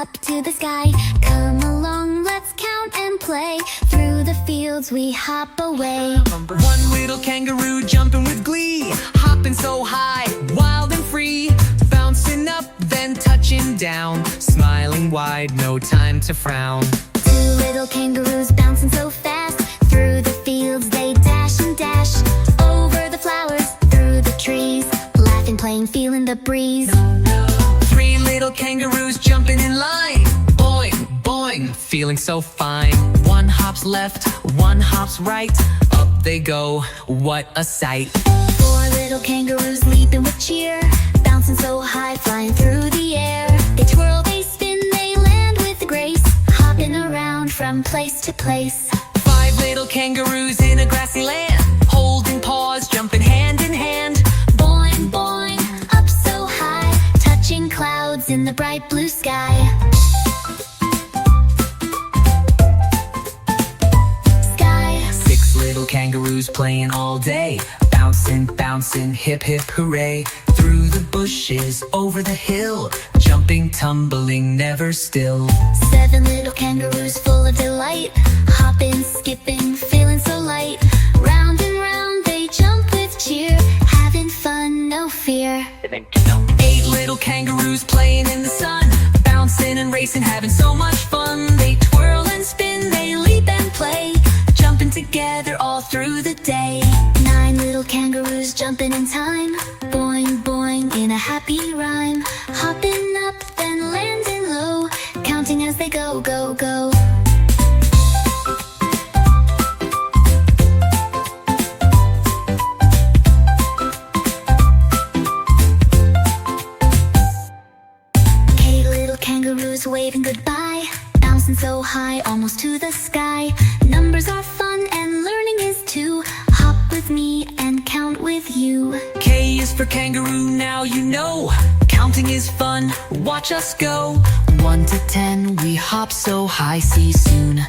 up to the sky. Come along, let's count and play. Through the fields we hop away. One little kangaroo jumping with glee, hopping so high, wild and free, bouncing up, then touching down, smiling wide, no time to frown. Two little kangaroos bouncing so fast. Through the fields they dash and dash. Over the flowers, through the trees, laughing, playing, feeling the breeze. Three little kangaroos jumping in line, boing, boing, feeling so fine. One hops left, one hops right, up they go, what a sight. Four little kangaroos leaping with cheer, bouncing so high, flying through the air. They twirl, they spin, they land with grace, hopping around from place to place. Five little kangaroos in a grassy land, holding paws, jumping hand in hand. Boing, boing, up so high, touching clouds in the bright blue sky. Six little kangaroos playing all day, bouncing, bouncing, hip hip hooray. Through the bushes, over the hill, jumping, tumbling, never still. Seven little kangaroos full of delight, hopping, skipping, feeling so light. Round and round they jump with cheer, having fun, no fear. Eight little kangaroos playing in the sun, bouncing and racing, having so much fun. They twirl and spin, they leap and play, jumping together all through the day. Nine little kangaroos jumping in time, boing, boing, in a happy rhyme. Hopping up, then landing low, counting as they go, go, go. Eight little kangaroos waving goodbye, bouncing so high, almost to the sky. Numbers are fun and learning is too. Hop with me and count with you. K is for kangaroo, now you know. Counting is fun, watch us go. 1 to 10, we hop so high, see soon.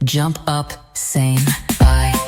Jump up, same, bye.